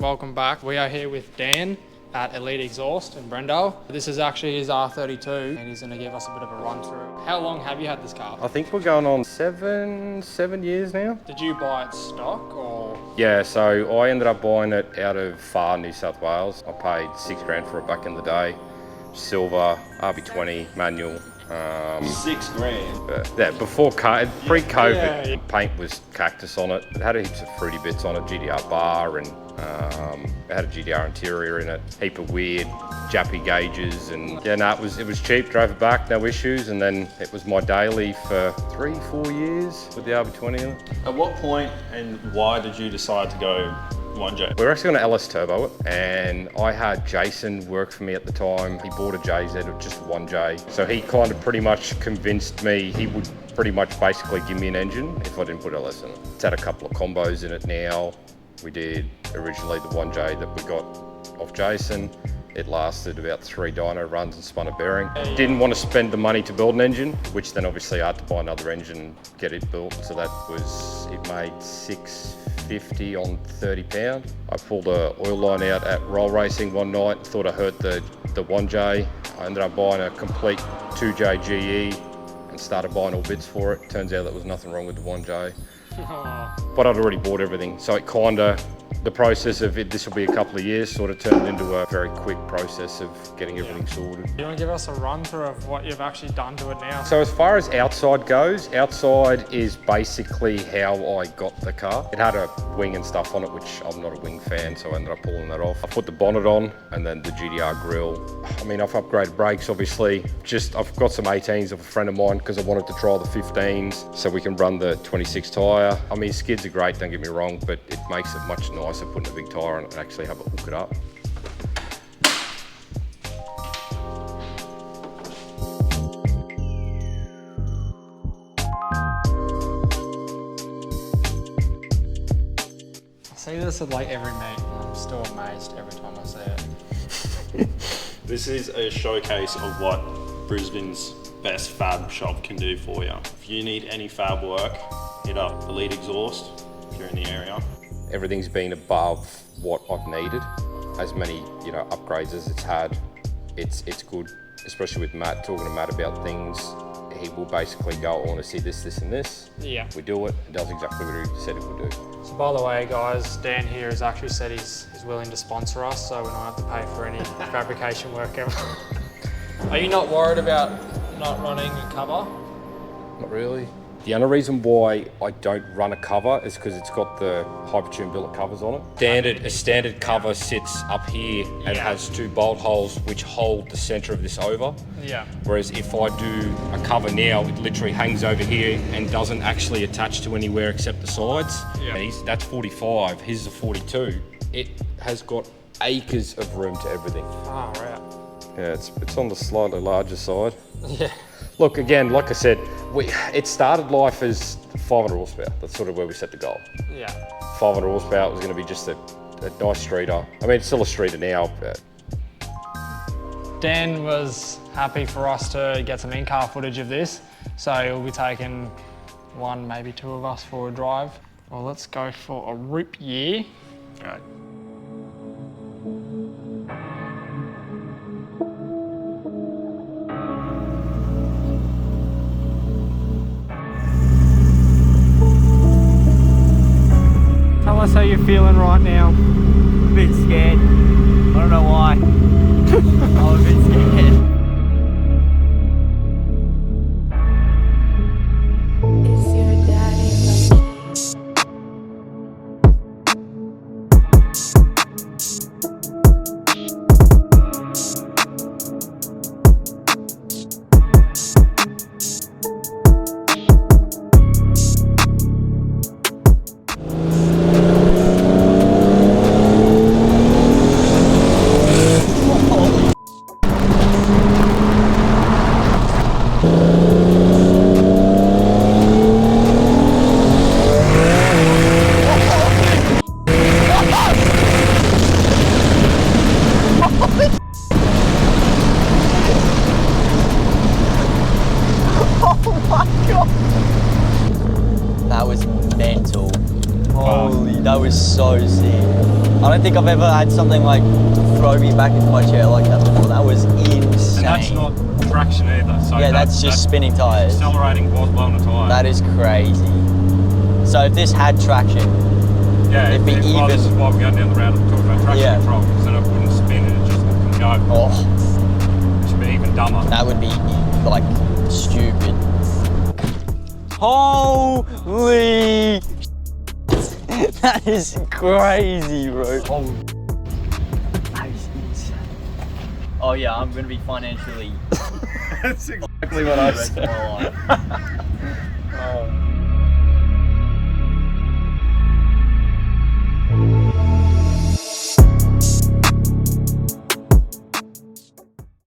welcome back. We are here with Dan at Elite Exhaust in Brendale. This is actually his R32 and he's going to give us a bit of a run through. How long have you had this car? I think we're going on seven years now. Did you buy it stock or? Yeah, so I ended up buying it out of Far, New South Wales. I paid $6,000 for it back in the day. Silver, RB20, manual. $6,000. But yeah, pre-COVID, paint was cactus on it. It had heaps of fruity bits on it, GDR bar, and it had a GDR interior in it. Heap of weird Jappy gauges, and yeah, no, it was cheap. Drove it back, no issues, and then it was my daily for 3-4 years with the RB20 in it. At what point and why did you decide to go 1J? We were actually going to LS Turbo it, and I had Jason work for me at the time. He bought a JZ, just a 1J. So he kind of pretty much convinced me he would pretty much basically give me an engine if I didn't put LS in it. It's had a couple of combos in it now. We did originally the 1J that we got off Jason. It lasted about 3 dyno runs and spun a bearing. Didn't want to spend the money to build an engine, which then obviously I had to buy another engine and get it built. So it made $650 on 30 pound. I pulled a oil line out at roll racing one night, thought I hurt the 1J. I ended up buying a complete 2J GE and started buying all bits for it. Turns out there was nothing wrong with the 1J. But I'd already bought everything. So it the process of it, this will be a couple of years, sort of turned into a very quick process of getting everything sorted. You want to give us a run through of what you've actually done to it now? So as far as outside goes, outside is basically how I got the car. It had a wing and stuff on it, which I'm not a wing fan, so I ended up pulling that off. I put the bonnet on and then the GDR grille. I mean, I've upgraded brakes, obviously. I've got some 18s of a friend of mine because I wanted to try the 15s so we can run the 26 tyre. I mean, skids are great, don't get me wrong, but it makes it much nicer putting a big tyre on it and actually have it hook it up. I see this at like every meet and I'm still amazed every time I see it. This is a showcase of what Brisbane's best fab shop can do for you. If you need any fab work, hit up Elite Exhaust if you're in the area. Everything's been above what I've needed. As many, upgrades as it's had, it's good. Especially with Matt, talking to Matt about things, he will basically go, I want to see this, this, and this. Yeah. We do it. It does exactly what he said it would do. So by the way, guys, Dan here has actually said he's willing to sponsor us, so we don't have to pay for any fabrication work ever. Are you not worried about not running a cover? Not really. The only reason why I don't run a cover is because it's got the Hypertune billet covers on it. A standard cover sits up here and has 2 bolt holes which hold the center of this over. Yeah. Whereas if I do a cover now, it literally hangs over here and doesn't actually attach to anywhere except the sides. Yeah. And that's 45, his is a 42. It has got acres of room to everything. Oh, right. Yeah, it's on the slightly larger side. Yeah. Look, again, like I said, it started life as 500 horsepower. That's sort of where we set the goal. Yeah. 500 horsepower was going to be just a nice streeter. I mean, it's still a streeter now. But Dan was happy for us to get some in-car footage of this, so he'll be taking 1, maybe 2 of us for a drive. Well, let's go for a Roop year. All right. Tell us how you're feeling right now. A bit scared. I don't know why. I'm a bit scared. Is your daddy That was so sick. I don't think I've ever had something like throw me back into my chair like that before. That was insane. And that's not traction either. So yeah, that's just spinning tires. Accelerating while blowing a tire. That is crazy. So if this had traction, yeah, it'd be even. Well, this is why we're going down the route of talking about traction control, because then it wouldn't spin and it just wouldn't go. Oh, It should be even dumber. that would be like stupid. Holy! That is crazy, bro. Oh. That is insane. Oh yeah, I'm gonna be financially. That's exactly what I said. Oh.